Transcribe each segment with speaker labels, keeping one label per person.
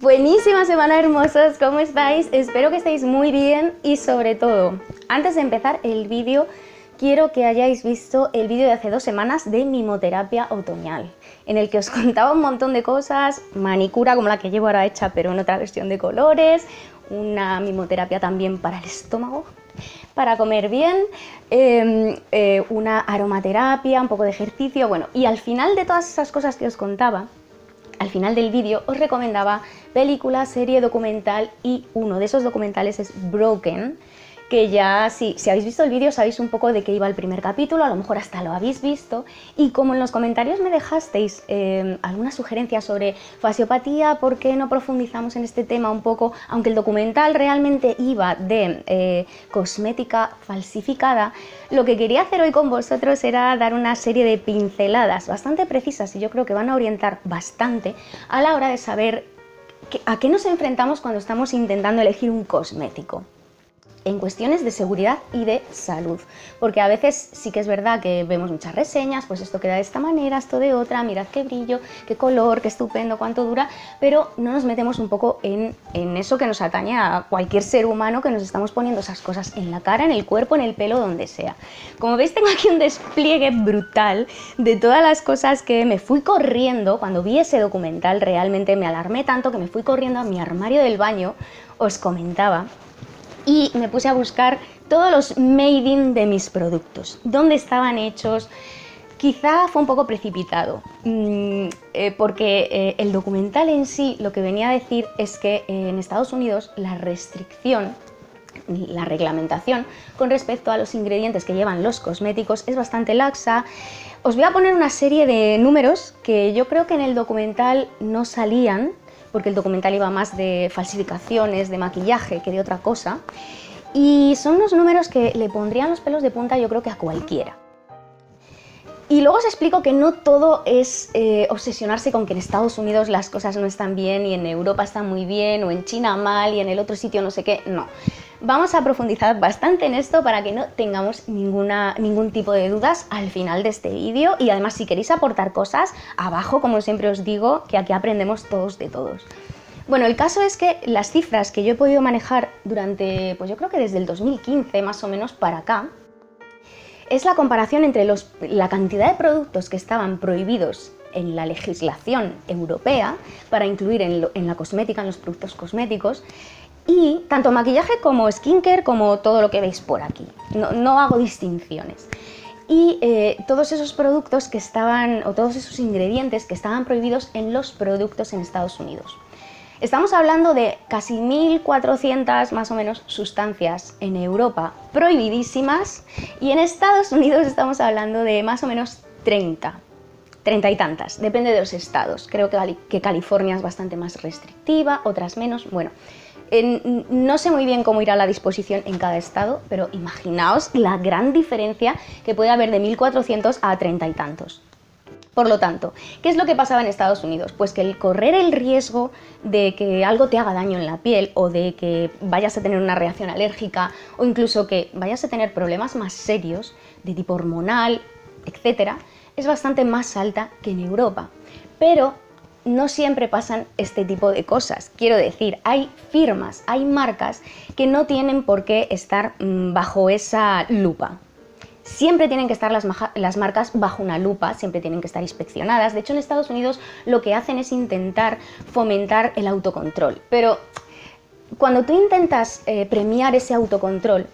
Speaker 1: Buenísima semana, hermosos, ¿cómo estáis? Espero que estéis muy bien y sobre todo, antes de empezar el vídeo, quiero que hayáis visto el vídeo de hace 2 semanas de mimoterapia otoñal, en el que os contaba un montón de cosas, manicura como la que llevo ahora hecha pero en otra versión de colores, una mimoterapia también para el estómago, para comer bien, una aromaterapia, un poco de ejercicio, bueno, y al final de todas esas cosas que os contaba, al final del vídeo os recomendaba película, serie, documental y uno de esos documentales es Broken, que ya si habéis visto el vídeo sabéis un poco de qué iba el primer capítulo, a lo mejor hasta lo habéis visto, y como en los comentarios me dejasteis alguna sugerencia sobre fasciopatía, ¿por qué no profundizamos en este tema un poco? Aunque el documental realmente iba de cosmética falsificada, lo que quería hacer hoy con vosotros era dar una serie de pinceladas bastante precisas y yo creo que van a orientar bastante a la hora de saber a qué nos enfrentamos cuando estamos intentando elegir un cosmético en cuestiones de seguridad y de salud, porque a veces sí que es verdad que vemos muchas reseñas, pues esto queda de esta manera, esto de otra, mirad qué brillo, qué color, qué estupendo, cuánto dura, pero no nos metemos un poco en eso que nos atañe a cualquier ser humano, que nos estamos poniendo esas cosas en la cara, en el cuerpo, en el pelo, donde sea. Como veis, tengo aquí un despliegue brutal de todas las cosas que me fui corriendo cuando vi ese documental. Realmente me alarmé tanto que me fui corriendo a mi armario del baño, os comentaba, y me puse a buscar todos los made in de mis productos, dónde estaban hechos. Quizá fue un poco precipitado, porque el documental en sí lo que venía a decir es que en Estados Unidos la restricción, la reglamentación con respecto a los ingredientes que llevan los cosméticos es bastante laxa. Os voy a poner una serie de números que yo creo que en el documental no salían, porque el documental iba más de falsificaciones, de maquillaje que de otra cosa, y son unos números que le pondrían los pelos de punta yo creo que a cualquiera. Y luego os explico que no todo es obsesionarse con que en Estados Unidos las cosas no están bien y en Europa están muy bien o en China mal y en el otro sitio no sé qué, no. Vamos a profundizar bastante en esto para que no tengamos ningún tipo de dudas al final de este vídeo, y además si queréis aportar cosas, abajo, como siempre os digo, que aquí aprendemos todos de todos. Bueno, el caso es que las cifras que yo he podido manejar durante, pues yo creo que desde el 2015 más o menos para acá, es la comparación entre la cantidad de productos que estaban prohibidos en la legislación europea para incluir en la cosmética, en los productos cosméticos, y tanto maquillaje como skincare, como todo lo que veis por aquí. No hago distinciones. Y todos esos productos que estaban, o todos esos ingredientes que estaban prohibidos en los productos en Estados Unidos. Estamos hablando de casi 1.400 más o menos sustancias en Europa prohibidísimas, y en Estados Unidos estamos hablando de más o menos 30 y tantas, depende de los estados. Creo que California es bastante más restrictiva, otras menos, bueno. No sé muy bien cómo irá la disposición en cada estado, pero imaginaos la gran diferencia que puede haber de 1.400 a 30 y tantos. Por lo tanto, ¿qué es lo que pasaba en Estados Unidos? Pues que el correr el riesgo de que algo te haga daño en la piel, o de que vayas a tener una reacción alérgica, o incluso que vayas a tener problemas más serios de tipo hormonal, etcétera, es bastante más alta que en Europa. Pero no siempre pasan este tipo de cosas. Quiero decir, hay firmas, hay marcas que no tienen por qué estar bajo esa lupa. Siempre tienen que estar las marcas bajo una lupa, siempre tienen que estar inspeccionadas. De hecho, en Estados Unidos lo que hacen es intentar fomentar el autocontrol. Pero cuando tú intentas premiar ese autocontrol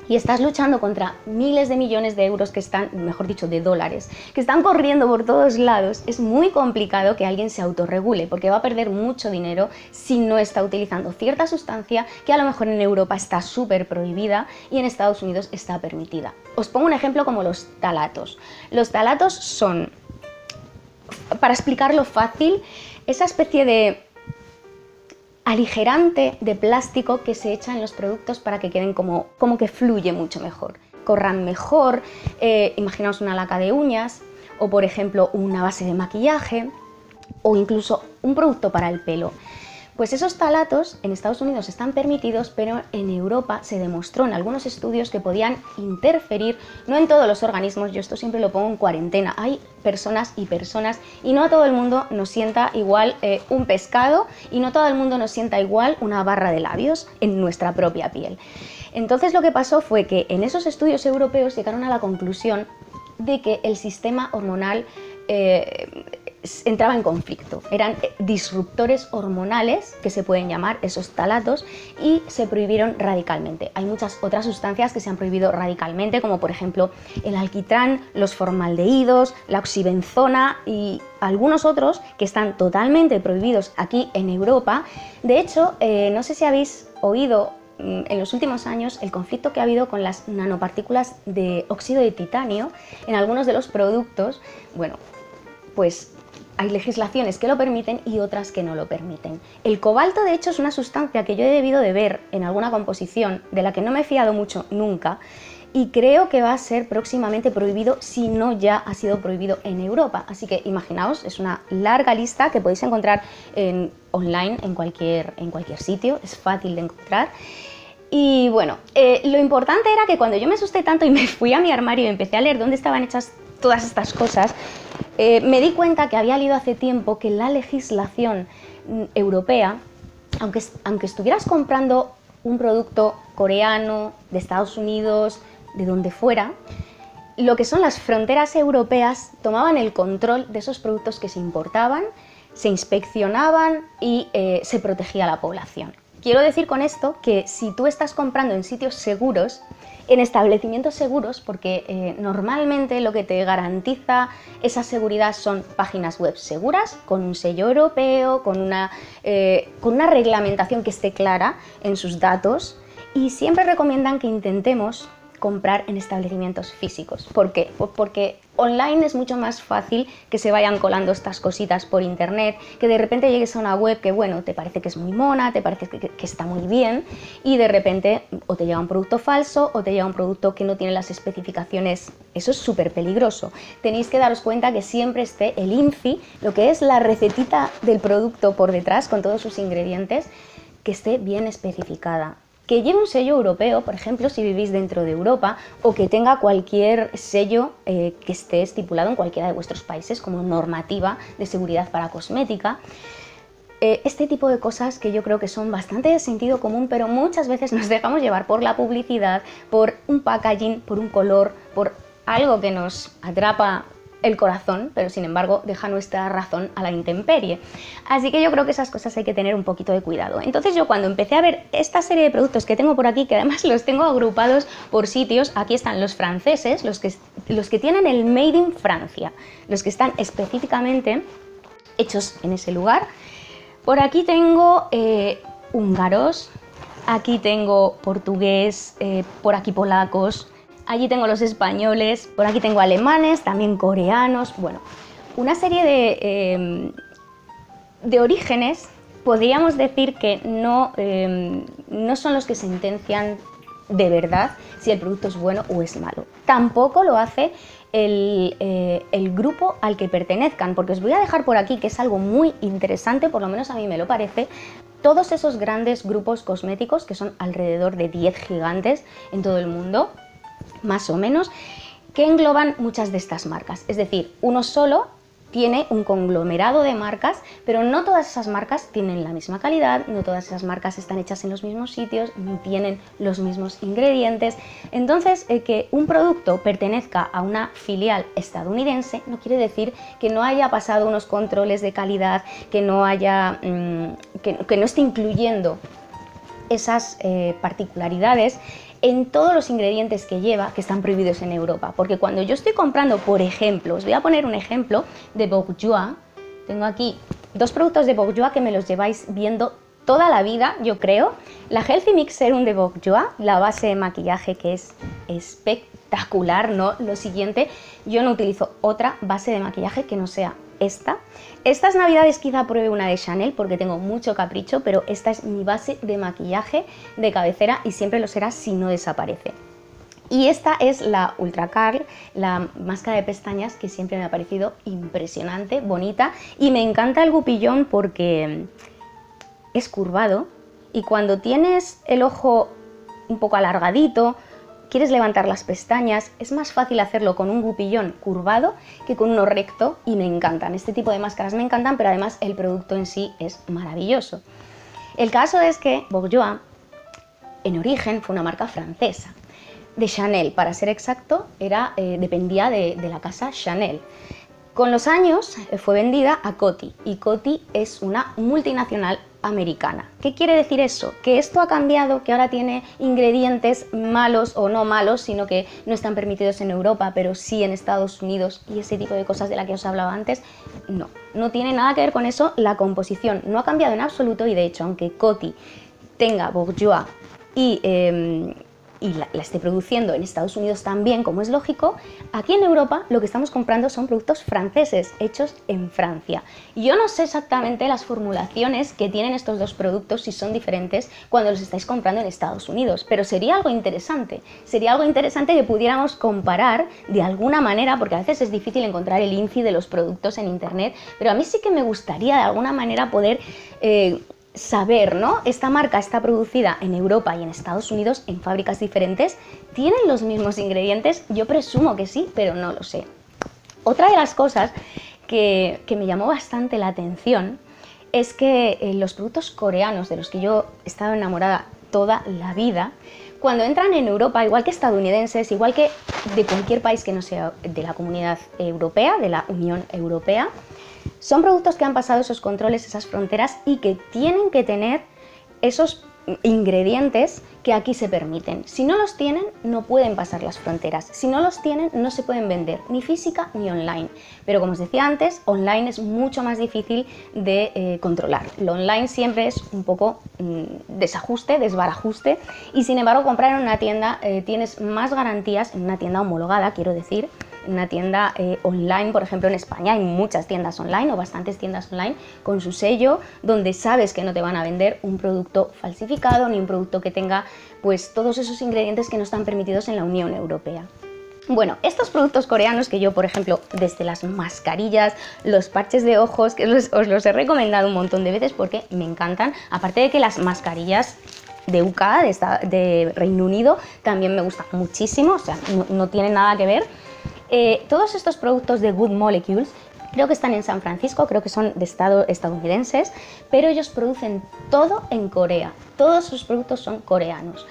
Speaker 1: y estás luchando contra miles de millones de euros que están, mejor dicho, de dólares, que están corriendo por todos lados, es muy complicado que alguien se autorregule, porque va a perder mucho dinero si no está utilizando cierta sustancia que a lo mejor en Europa está súper prohibida y en Estados Unidos está permitida. Os pongo un ejemplo como los talatos. Los talatos son, para explicarlo fácil, esa especie de aligerante de plástico que se echa en los productos para que queden como que fluye mucho mejor, corran mejor. Imaginaos una laca de uñas, o por ejemplo una base de maquillaje, o incluso un producto para el pelo. Pues esos ftalatos en Estados Unidos están permitidos, pero en Europa se demostró en algunos estudios que podían interferir, no en todos los organismos, yo esto siempre lo pongo en cuarentena, hay personas y no a todo el mundo nos sienta igual un pescado y no todo el mundo nos sienta igual una barra de labios en nuestra propia piel. Entonces lo que pasó fue que en esos estudios europeos llegaron a la conclusión de que el sistema hormonal entraba en conflicto. Eran disruptores hormonales, que se pueden llamar esos ftalatos, y se prohibieron radicalmente. Hay muchas otras sustancias que se han prohibido radicalmente, como por ejemplo el alquitrán, los formaldehídos, la oxibenzona y algunos otros que están totalmente prohibidos aquí en Europa. De hecho, no sé si habéis oído en los últimos años el conflicto que ha habido con las nanopartículas de óxido de titanio en algunos de los productos. Bueno, pues hay legislaciones que lo permiten y otras que no lo permiten. El cobalto, de hecho, es una sustancia que yo he debido de ver en alguna composición, de la que no me he fiado mucho nunca, y creo que va a ser próximamente prohibido, si no ya ha sido prohibido en Europa. Así que imaginaos, es una larga lista que podéis encontrar online en cualquier sitio, es fácil de encontrar. Y bueno, lo importante era que cuando yo me asusté tanto y me fui a mi armario y empecé a leer dónde estaban hechas todas estas cosas, me di cuenta que había leído hace tiempo que la legislación europea, aunque estuvieras comprando un producto coreano, de Estados Unidos, de donde fuera, lo que son las fronteras europeas tomaban el control de esos productos que se importaban, se inspeccionaban y se protegía a la población. Quiero decir con esto que si tú estás comprando en sitios seguros, en establecimientos seguros, porque normalmente lo que te garantiza esa seguridad son páginas web seguras, con un sello europeo, con una reglamentación que esté clara en sus datos, y siempre recomiendan que intentemos comprar en establecimientos físicos. ¿Por qué? Pues porque online es mucho más fácil que se vayan colando estas cositas por internet, que de repente llegues a una web que, bueno, te parece que es muy mona, te parece que está muy bien, y de repente o te llega un producto falso o te llega un producto que no tiene las especificaciones. Eso es súper peligroso. Tenéis que daros cuenta que siempre esté el INFI, lo que es la recetita del producto por detrás, con todos sus ingredientes, que esté bien especificada. Que lleve un sello europeo, por ejemplo, si vivís dentro de Europa, o que tenga cualquier sello que esté estipulado en cualquiera de vuestros países como normativa de seguridad para cosmética. Este tipo de cosas que yo creo que son bastante de sentido común, pero muchas veces nos dejamos llevar por la publicidad, por un packaging, por un color, por algo que nos atrapa el corazón, pero sin embargo deja nuestra razón a la intemperie. Así que yo creo que esas cosas hay que tener un poquito de cuidado. Entonces yo cuando empecé a ver esta serie de productos que tengo por aquí, que además los tengo agrupados por sitios, aquí están los franceses, los que tienen el Made in Francia, los que están específicamente hechos en ese lugar. Por aquí tengo húngaros, aquí tengo portugués, por aquí polacos. Allí tengo los españoles, por aquí tengo alemanes, también coreanos, bueno, una serie de orígenes, podríamos decir que no son los que sentencian de verdad si el producto es bueno o es malo. Tampoco lo hace el grupo al que pertenezcan, porque os voy a dejar por aquí, que es algo muy interesante, por lo menos a mí me lo parece, todos esos grandes grupos cosméticos, que son alrededor de 10 gigantes en todo el mundo, más o menos, que engloban muchas de estas marcas. Es decir, uno solo tiene un conglomerado de marcas, pero no todas esas marcas tienen la misma calidad, no todas esas marcas están hechas en los mismos sitios, ni tienen los mismos ingredientes. Entonces, que un producto pertenezca a una filial estadounidense no quiere decir que no haya pasado unos controles de calidad, que no esté incluyendo esas particularidades en todos los ingredientes que lleva, que están prohibidos en Europa. Porque cuando yo estoy comprando, por ejemplo, os voy a poner un ejemplo de Bourjois. Tengo aquí dos productos de Bourjois que me los lleváis viendo toda la vida, yo creo. La Healthy Mix Serum de Bourjois, la base de maquillaje que es espectacular, ¿no? Lo siguiente, yo no utilizo otra base de maquillaje que no sea esta. Estas navidades quizá pruebe una de Chanel porque tengo mucho capricho, pero esta es mi base de maquillaje de cabecera y siempre lo será si no desaparece. Y esta es la Ultra Curl, la máscara de pestañas, que siempre me ha parecido impresionante, bonita, y me encanta el Goupillon porque es curvado y cuando tienes el ojo un poco alargadito, quieres levantar las pestañas, es más fácil hacerlo con un gupillón curvado que con uno recto y me encantan. Este tipo de máscaras me encantan, pero además el producto en sí es maravilloso. El caso es que Bourjois en origen fue una marca francesa, de Chanel, para ser exacto, dependía de la casa Chanel. Con los años fue vendida a Coty y Coty es una multinacional americana. ¿Qué quiere decir eso? Que esto ha cambiado, que ahora tiene ingredientes malos o no malos, sino que no están permitidos en Europa, pero sí en Estados Unidos y ese tipo de cosas de las que os hablaba antes. No tiene nada que ver con eso, la composición no ha cambiado en absoluto y de hecho, aunque Coty tenga Bourjois y la esté produciendo en Estados Unidos también, como es lógico, aquí en Europa lo que estamos comprando son productos franceses, hechos en Francia. Y yo no sé exactamente las formulaciones que tienen estos dos productos, si son diferentes cuando los estáis comprando en Estados Unidos, pero sería algo interesante que pudiéramos comparar de alguna manera, porque a veces es difícil encontrar el INCI de los productos en internet, pero a mí sí que me gustaría de alguna manera poder saber, ¿no? Esta marca está producida en Europa y en Estados Unidos en fábricas diferentes. ¿Tienen los mismos ingredientes? Yo presumo que sí, pero no lo sé. Otra de las cosas que me llamó bastante la atención es que los productos coreanos, de los que yo he estado enamorada toda la vida, cuando entran en Europa, igual que estadounidenses, igual que de cualquier país que no sea de la Comunidad Europea, de la Unión Europea, son productos que han pasado esos controles, esas fronteras y que tienen que tener esos ingredientes que aquí se permiten. Si no los tienen, no pueden pasar las fronteras. Si no los tienen, no se pueden vender, ni física ni online. Pero como os decía antes, online es mucho más difícil de controlar. Lo online siempre es un poco desajuste, desbarajuste, y sin embargo comprar en una tienda tienes más garantías, en una tienda homologada, quiero decir, en una tienda online. Por ejemplo, en España hay muchas tiendas online o bastantes tiendas online con su sello, donde sabes que no te van a vender un producto falsificado ni un producto que tenga pues todos esos ingredientes que no están permitidos en la Unión Europea. Bueno, estos productos coreanos que yo, por ejemplo, desde las mascarillas, los parches de ojos, que os los he recomendado un montón de veces porque me encantan, aparte de que las mascarillas de UK, de Reino Unido, también me gustan muchísimo, o sea, no tienen nada que ver. Todos estos productos de Good Molecules creo que están en San Francisco, creo que son de estadounidenses, pero ellos producen todo en Corea, todos sus productos son coreanos.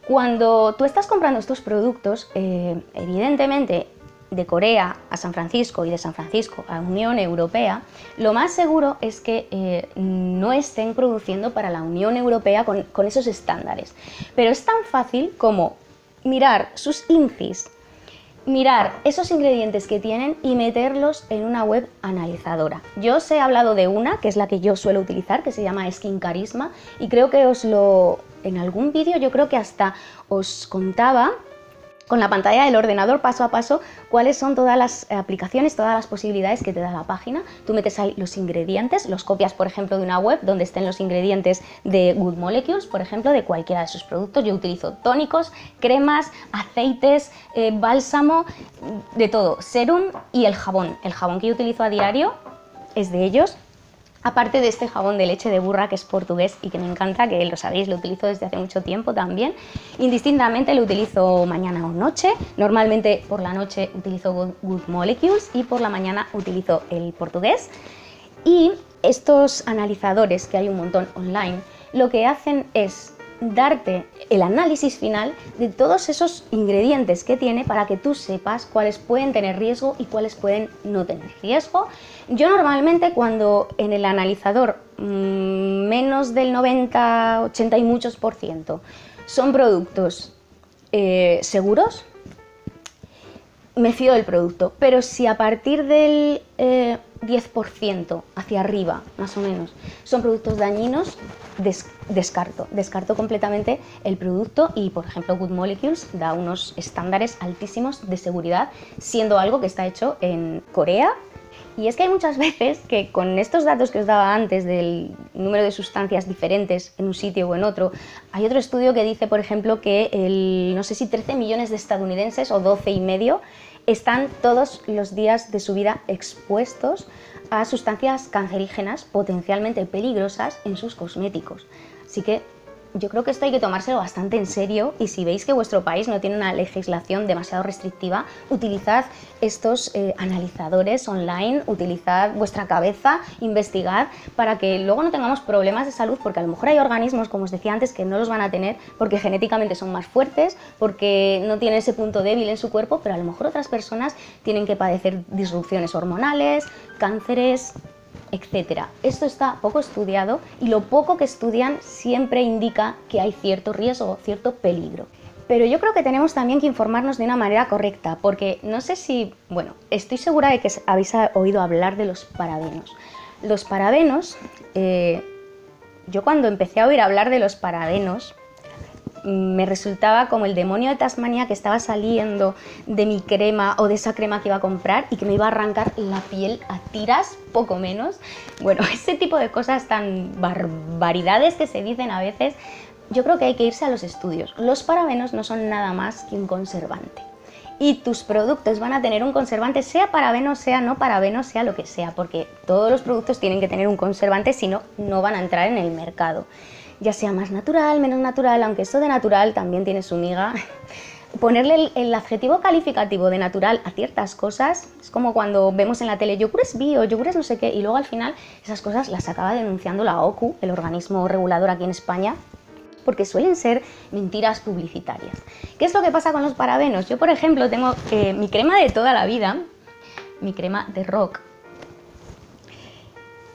Speaker 1: Cuando tú estás comprando estos productos, evidentemente de Corea a San Francisco y de San Francisco a la Unión Europea, lo más seguro es que no estén produciendo para la Unión Europea con esos estándares. Pero es tan fácil como mirar sus INCIs, mirar esos ingredientes que tienen y meterlos en una web analizadora. Yo os he hablado de una, que es la que yo suelo utilizar, que se llama Skin Charisma, y creo que en algún vídeo yo creo que hasta os contaba con la pantalla del ordenador paso a paso cuáles son todas las aplicaciones, todas las posibilidades que te da la página. Tú metes ahí los ingredientes, los copias por ejemplo de una web donde estén los ingredientes de Good Molecules, por ejemplo, de cualquiera de sus productos. Yo utilizo tónicos, cremas, aceites, bálsamo, de todo, serum y el jabón. El jabón que yo utilizo a diario es de ellos. Aparte de este jabón de leche de burra que es portugués y que me encanta, que lo sabéis, lo utilizo desde hace mucho tiempo también. Indistintamente lo utilizo mañana o noche. Normalmente por la noche utilizo Good Molecules y por la mañana utilizo el portugués. Y estos analizadores, que hay un montón online, lo que hacen es darte el análisis final de todos esos ingredientes que tiene para que tú sepas cuáles pueden tener riesgo y cuáles pueden no tener riesgo. Yo normalmente cuando en el analizador menos del 90, 80 y muchos por ciento son productos seguros, me fío del producto, pero si a partir del 10% hacia arriba, más o menos, son productos dañinos, descarto completamente el producto y, por ejemplo, Good Molecules da unos estándares altísimos de seguridad, siendo algo que está hecho en Corea. Y es que hay muchas veces que con estos datos que os daba antes del número de sustancias diferentes en un sitio o en otro, hay otro estudio que dice, por ejemplo, que no sé si 13 millones de estadounidenses o 12 y medio están todos los días de su vida expuestos a sustancias cancerígenas potencialmente peligrosas en sus cosméticos. Así que yo creo que esto hay que tomárselo bastante en serio, y si veis que vuestro país no tiene una legislación demasiado restrictiva, utilizad estos analizadores online, utilizad vuestra cabeza, investigad, para que luego no tengamos problemas de salud, porque a lo mejor hay organismos, como os decía antes, que no los van a tener porque genéticamente son más fuertes, porque no tienen ese punto débil en su cuerpo, pero a lo mejor otras personas tienen que padecer disrupciones hormonales, cánceres, etcétera. Esto está poco estudiado, y lo poco que estudian siempre indica que hay cierto riesgo, cierto peligro. Pero yo creo que tenemos también que informarnos de una manera correcta, porque no sé si, bueno, estoy segura de que habéis oído hablar de los parabenos. Los parabenos, yo cuando empecé a oír hablar de los parabenos, me resultaba como el demonio de Tasmania que estaba saliendo de mi crema o de esa crema que iba a comprar y que me iba a arrancar la piel a tiras, poco menos. Bueno, ese tipo de cosas, tan barbaridades que se dicen a veces, yo creo que hay que irse a los estudios. Los parabenos no son nada más que un conservante. Y tus productos van a tener un conservante, sea parabeno, sea no parabeno, sea lo que sea, porque todos los productos tienen que tener un conservante, si no, no van a entrar en el mercado. Ya sea más natural, menos natural, aunque esto de natural también tiene su miga. Ponerle el adjetivo calificativo de natural a ciertas cosas es como cuando vemos en la tele yogures bio, yogures no sé qué, y luego al final esas cosas las acaba denunciando la OCU, el organismo regulador aquí en España, porque suelen ser mentiras publicitarias. ¿Qué es lo que pasa con los parabenos? Yo, por ejemplo, tengo mi crema de toda la vida, mi crema de Rock.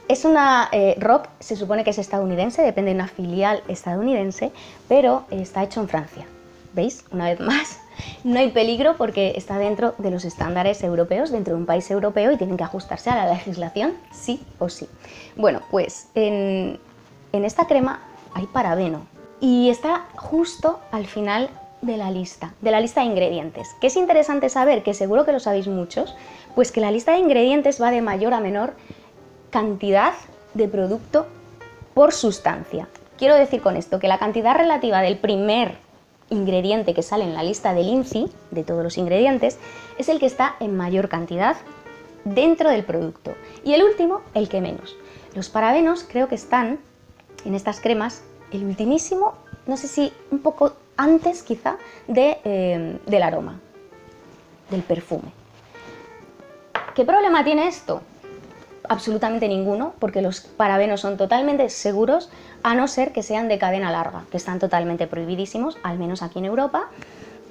Speaker 1: Es una Rock, se supone que es estadounidense, depende de una filial estadounidense, pero está hecho en Francia. ¿Veis? Una vez más, no hay peligro porque está dentro de los estándares europeos, dentro de un país europeo, y tienen que ajustarse a la legislación sí o sí. Bueno, pues en esta crema hay parabeno y está justo al final de la lista de ingredientes. ¿Qué es interesante saber? Que seguro que lo sabéis muchos, pues que la lista de ingredientes va de mayor a menor cantidad de producto por sustancia. Quiero decir con esto que la cantidad relativa del primer ingrediente que sale en la lista del INCI, de todos los ingredientes, es el que está en mayor cantidad dentro del producto, y el último, el que menos. Los parabenos creo que están en estas cremas el ultimísimo, no sé si un poco antes quizá del aroma, del perfume. ¿Qué problema tiene esto? Absolutamente ninguno, porque los parabenos son totalmente seguros, a no ser que sean de cadena larga, que están totalmente prohibidísimos, al menos aquí en Europa.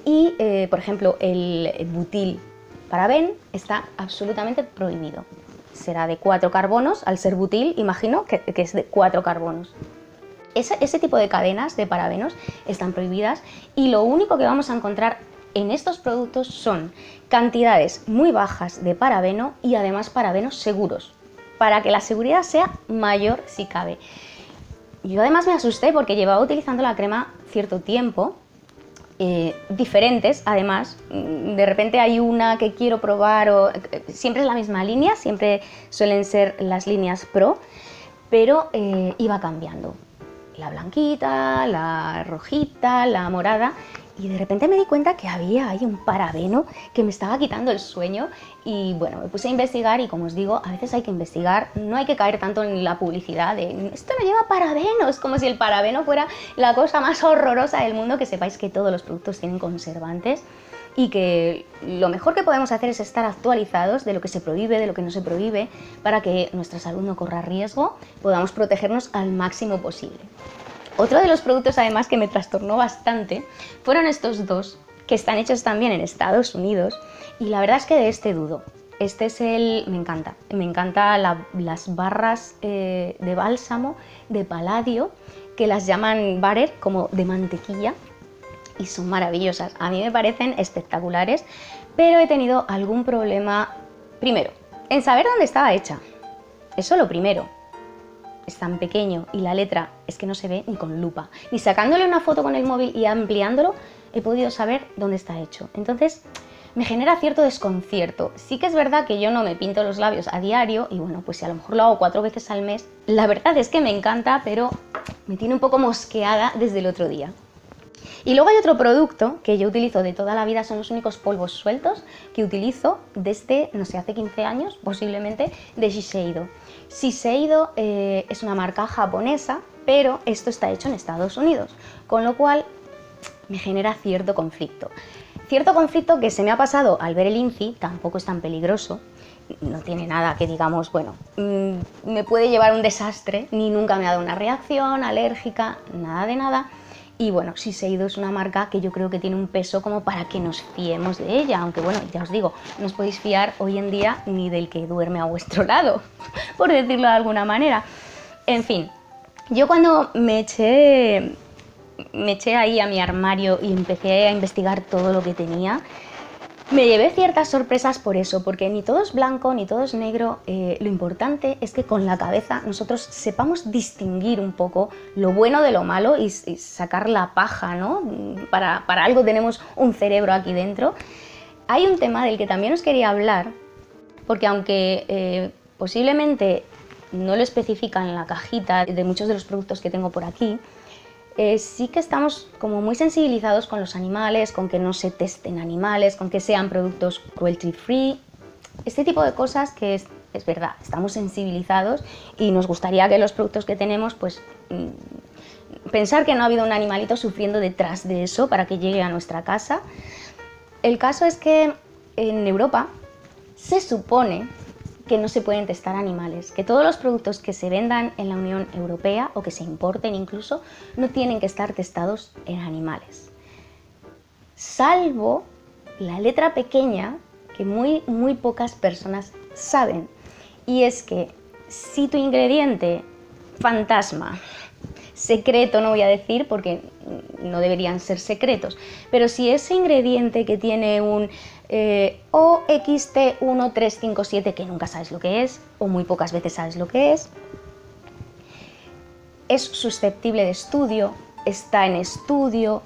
Speaker 1: Y, por ejemplo, el butil paraben está absolutamente prohibido. Será de 4 carbonos, al ser butil, imagino que es de 4 carbonos. Ese tipo de cadenas de parabenos están prohibidas, y lo único que vamos a encontrar en estos productos son cantidades muy bajas de parabeno, y además parabenos seguros, para que la seguridad sea mayor si cabe. Yo además me asusté porque llevaba utilizando la crema cierto tiempo, diferentes además, de repente hay una que quiero probar, siempre es la misma línea, siempre suelen ser las líneas Pro, pero iba cambiando. La blanquita, la rojita, la morada, y de repente me di cuenta que había ahí un parabeno que me estaba quitando el sueño, y bueno, me puse a investigar, y como os digo, a veces hay que investigar, no hay que caer tanto en la publicidad de esto no lleva parabenos, como si el parabeno fuera la cosa más horrorosa del mundo. Que sepáis que todos los productos tienen conservantes, y que lo mejor que podemos hacer es estar actualizados de lo que se prohíbe, de lo que no se prohíbe, para que nuestra salud no corra riesgo, podamos protegernos al máximo posible. Otro de los productos además que me trastornó bastante fueron estos dos, que están hechos también en Estados Unidos, y la verdad es que de este dudo. Este es me encanta las barras de bálsamo de paladio, que las llaman butter, como de mantequilla, y son maravillosas. A mí me parecen espectaculares, pero he tenido algún problema, primero, en saber dónde estaba hecha. Eso lo primero. Es tan pequeño y la letra es que no se ve ni con lupa. Ni sacándole una foto con el móvil y ampliándolo he podido saber dónde está hecho. Entonces me genera cierto desconcierto. Sí que es verdad que yo no me pinto los labios a diario, y bueno, pues si a lo mejor lo hago 4 veces al mes, la verdad es que me encanta, pero me tiene un poco mosqueada desde el otro día. Y luego hay otro producto que yo utilizo de toda la vida, son los únicos polvos sueltos que utilizo desde, no sé, hace 15 años posiblemente, de Shiseido. Shiseido es una marca japonesa, pero esto está hecho en Estados Unidos, con lo cual me genera cierto conflicto. Cierto conflicto que se me ha pasado al ver el INCI, tampoco es tan peligroso, no tiene nada que digamos, bueno, me puede llevar a un desastre, ni nunca me ha dado una reacción alérgica, nada de nada. Y bueno, Shiseido es una marca que yo creo que tiene un peso como para que nos fiemos de ella, aunque bueno, ya os digo, no os podéis fiar hoy en día ni del que duerme a vuestro lado, por decirlo de alguna manera. En fin, yo cuando me eché ahí a mi armario y empecé a investigar todo lo que tenía, me llevé ciertas sorpresas por eso, porque ni todo es blanco ni todo es negro. Lo importante es que con la cabeza nosotros sepamos distinguir un poco lo bueno de lo malo y sacar la paja, ¿no? Para algo tenemos un cerebro aquí dentro. Hay un tema del que también os quería hablar, porque aunque posiblemente no lo especifica en la cajita de muchos de los productos que tengo por aquí, sí que estamos como muy sensibilizados con los animales, con que no se testen animales, con que sean productos cruelty free, este tipo de cosas que es verdad, estamos sensibilizados y nos gustaría que los productos que tenemos, pues pensar que no ha habido un animalito sufriendo detrás de eso para que llegue a nuestra casa. El caso es que en Europa se supone que no se pueden testar animales, que todos los productos que se vendan en la Unión Europea o que se importen incluso no tienen que estar testados en animales, salvo la letra pequeña que muy pocas personas saben, y es que si tu ingrediente fantasma, secreto no voy a decir porque no deberían ser secretos, pero si ese ingrediente que tiene un OXT1357, que nunca sabes lo que es, o muy pocas veces sabes lo que es susceptible de estudio, está en estudio,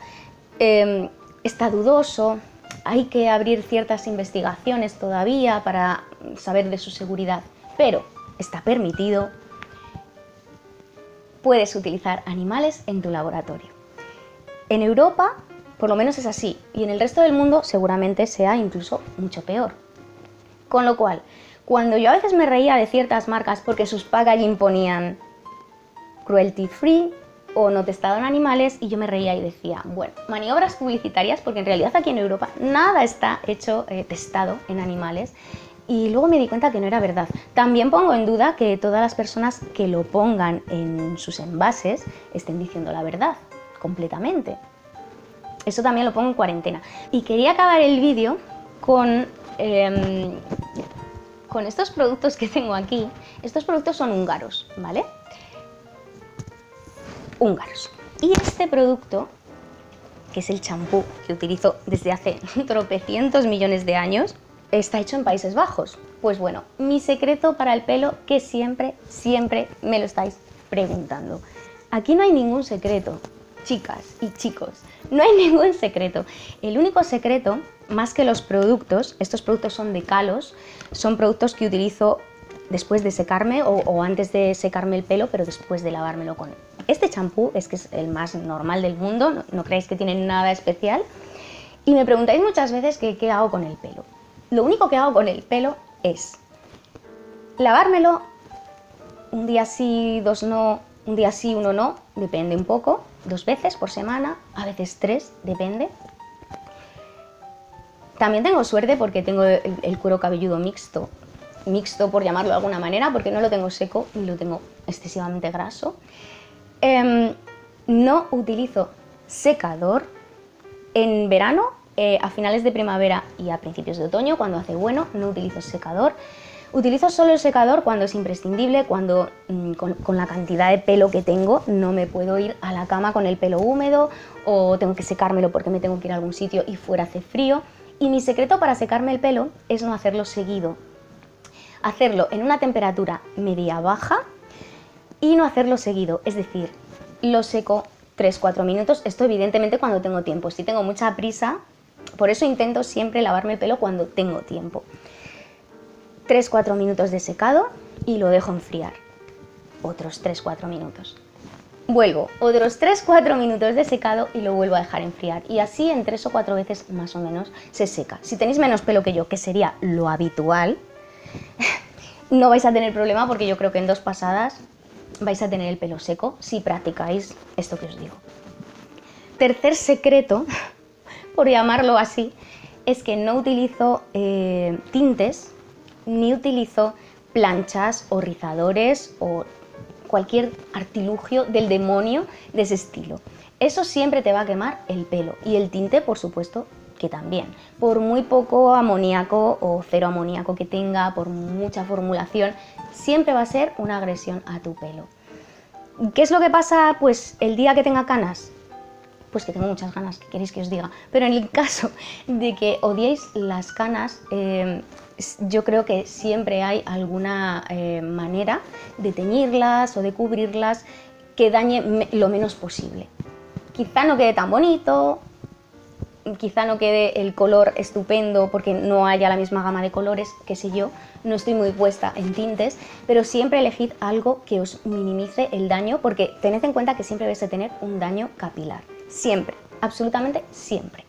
Speaker 1: está dudoso, hay que abrir ciertas investigaciones todavía para saber de su seguridad, pero está permitido, puedes utilizar animales en tu laboratorio. En Europa, por lo menos es así, y en el resto del mundo seguramente sea incluso mucho peor. Con lo cual, cuando yo a veces me reía de ciertas marcas porque sus packaging ponían cruelty free o no testado en animales, y yo me reía y decía, bueno, maniobras publicitarias, porque en realidad aquí en Europa nada está hecho testado en animales, y luego me di cuenta que no era verdad. También pongo en duda que todas las personas que lo pongan en sus envases estén diciendo la verdad completamente. Eso también lo pongo en cuarentena. Y quería acabar el vídeo con estos productos que tengo aquí. Estos productos son húngaros, ¿vale? Húngaros. Y este producto, que es el champú que utilizo desde hace tropecientos millones de años, está hecho en Países Bajos. Pues bueno, mi secreto para el pelo, que siempre me lo estáis preguntando. Aquí no hay ningún secreto, chicas y chicos, no hay ningún secreto. El único secreto, más que los productos, estos productos son de Kalos, son productos que utilizo después de secarme o antes de secarme el pelo, pero después de lavármelo con este champú, es que es el más normal del mundo, no creáis que tiene nada especial. Y me preguntáis muchas veces que qué hago con el pelo. Lo único que hago con el pelo es lavármelo un día sí, dos no, un día sí, uno no, depende un poco, 2 veces por semana, a veces 3, depende. También tengo suerte porque tengo el cuero cabelludo mixto por llamarlo de alguna manera, porque no lo tengo seco ni lo tengo excesivamente graso. No utilizo secador en verano, a finales de primavera y a principios de otoño, cuando hace bueno, no utilizo secador. Utilizo solo el secador cuando es imprescindible, cuando con la cantidad de pelo que tengo no me puedo ir a la cama con el pelo húmedo o tengo que secármelo porque me tengo que ir a algún sitio y fuera hace frío. Y mi secreto para secarme el pelo es no hacerlo seguido, hacerlo en una temperatura media-baja y no hacerlo seguido, es decir, lo seco 3-4 minutos, esto evidentemente cuando tengo tiempo. Si tengo mucha prisa, por eso intento siempre lavarme el pelo cuando tengo tiempo. 3-4 minutos de secado y lo dejo enfriar, otros 3-4 minutos. Vuelvo, otros 3-4 minutos de secado y lo vuelvo a dejar enfriar. Y así en 3 o 4 veces más o menos se seca. Si tenéis menos pelo que yo, que sería lo habitual, no vais a tener problema porque yo creo que en 2 pasadas vais a tener el pelo seco si practicáis esto que os digo. Tercer secreto, por llamarlo así, es que no utilizo tintes ni utilizo planchas o rizadores o cualquier artilugio del demonio de ese estilo. Eso siempre te va a quemar el pelo y el tinte, por supuesto, que también. Por muy poco amoníaco o cero amoníaco que tenga, por mucha formulación, siempre va a ser una agresión a tu pelo. ¿Qué es lo que pasa pues el día que tenga canas? Pues que tengo muchas ganas, ¿qué queréis que os diga? Pero en el caso de que odiéis las canas, yo creo que siempre hay alguna manera de teñirlas o de cubrirlas que dañe lo menos posible. Quizá no quede tan bonito, quizá no quede el color estupendo porque no haya la misma gama de colores, qué sé yo, no estoy muy puesta en tintes, pero siempre elegid algo que os minimice el daño porque tened en cuenta que siempre vais a tener un daño capilar. Siempre, absolutamente siempre.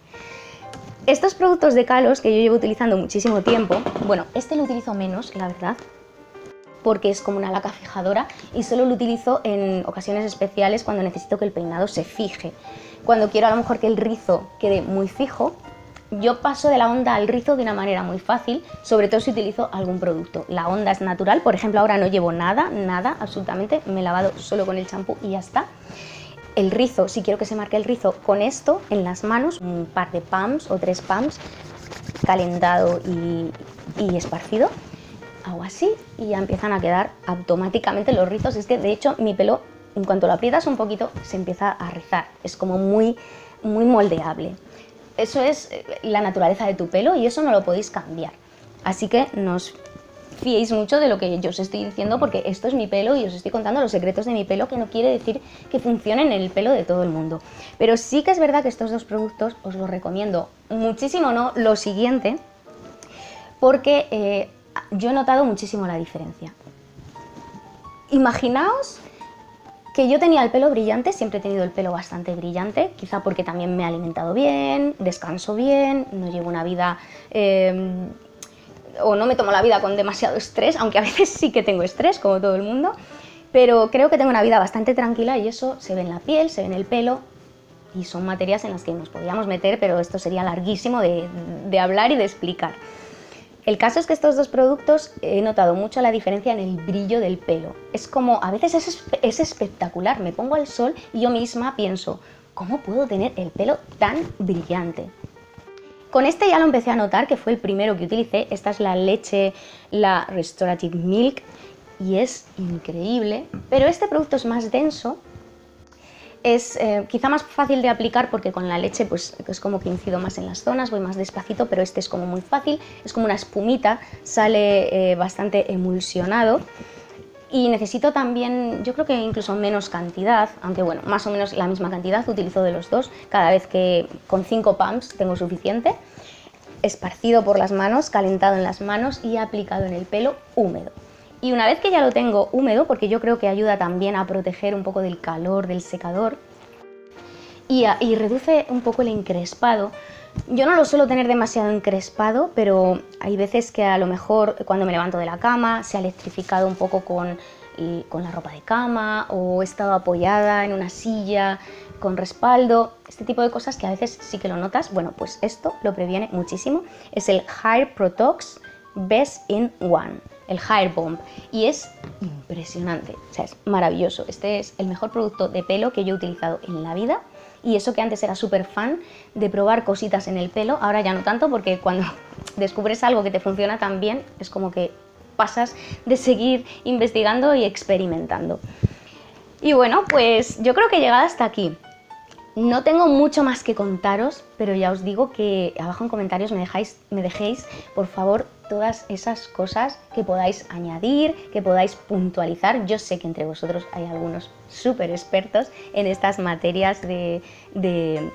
Speaker 1: Estos productos de Kalos que yo llevo utilizando muchísimo tiempo, bueno, este lo utilizo menos, la verdad, porque es como una laca fijadora y solo lo utilizo en ocasiones especiales cuando necesito que el peinado se fije. Cuando quiero a lo mejor que el rizo quede muy fijo, yo paso de la onda al rizo de una manera muy fácil, sobre todo si utilizo algún producto. La onda es natural, por ejemplo ahora no llevo nada, absolutamente, me he lavado solo con el champú y ya está. El rizo, si quiero que se marque el rizo, con esto en las manos, un par de pumps o 3 pumps, calentado y esparcido, hago así y ya empiezan a quedar automáticamente los rizos. Es que de hecho mi pelo, en cuanto lo aprietas un poquito, se empieza a rizar, es como muy moldeable. Eso es la naturaleza de tu pelo y eso no lo podéis cambiar. Así que no os fiéis mucho de lo que yo os estoy diciendo porque esto es mi pelo y os estoy contando los secretos de mi pelo, que no quiere decir que funcionen en el pelo de todo el mundo. Pero sí que es verdad que estos 2 productos os los recomiendo muchísimo, no lo siguiente, porque yo he notado muchísimo la diferencia. Imaginaos que yo tenía el pelo brillante, siempre he tenido el pelo bastante brillante, quizá porque también me he alimentado bien, descanso bien, no llevo una vida o no me tomo la vida con demasiado estrés, aunque a veces sí que tengo estrés, como todo el mundo, pero creo que tengo una vida bastante tranquila y eso se ve en la piel, se ve en el pelo y son materias en las que nos podríamos meter, pero esto sería larguísimo de hablar y de explicar. El caso es que estos 2 productos he notado mucho la diferencia en el brillo del pelo. Es como, a veces es espectacular, me pongo al sol y yo misma pienso, ¿cómo puedo tener el pelo tan brillante? Con este ya lo empecé a notar, que fue el primero que utilicé. Esta es la leche, la Restorative Milk, y es increíble. Pero este producto es más denso, es quizá más fácil de aplicar porque con la leche pues es como que incido más en las zonas, voy más despacito, pero este es como muy fácil, es como una espumita, sale bastante emulsionado. Y necesito también, yo creo que incluso menos cantidad, aunque bueno, más o menos la misma cantidad utilizo de los 2, cada vez que con 5 pumps tengo suficiente, esparcido por las manos, calentado en las manos y aplicado en el pelo húmedo. Y una vez que ya lo tengo húmedo, porque yo creo que ayuda también a proteger un poco del calor del secador y reduce un poco el encrespado. Yo no lo suelo tener demasiado encrespado, pero hay veces que a lo mejor cuando me levanto de la cama se ha electrificado un poco con la ropa de cama o he estado apoyada en una silla con respaldo, este tipo de cosas que a veces sí que lo notas. Bueno, pues esto lo previene muchísimo. Es el Hair Protox Best in One, el Hair Bomb, y es impresionante, o sea, es maravilloso. Este es el mejor producto de pelo que yo he utilizado en la vida. Y eso que antes era súper fan de probar cositas en el pelo, ahora ya no tanto, porque cuando descubres algo que te funciona tan bien, es como que pasas de seguir investigando y experimentando. Y bueno, pues yo creo que he llegado hasta aquí. No tengo mucho más que contaros, pero ya os digo que abajo en comentarios me dejéis, por favor, todas esas cosas que podáis añadir, que podáis puntualizar. Yo sé que entre vosotros hay algunos súper expertos en estas materias de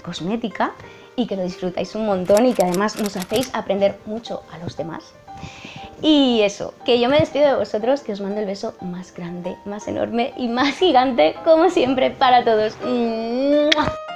Speaker 1: cosmética y que lo disfrutáis un montón y que además nos hacéis aprender mucho a los demás. Y eso, que yo me despido de vosotros, que os mando el beso más grande, más enorme y más gigante, como siempre, para todos. ¡Mua!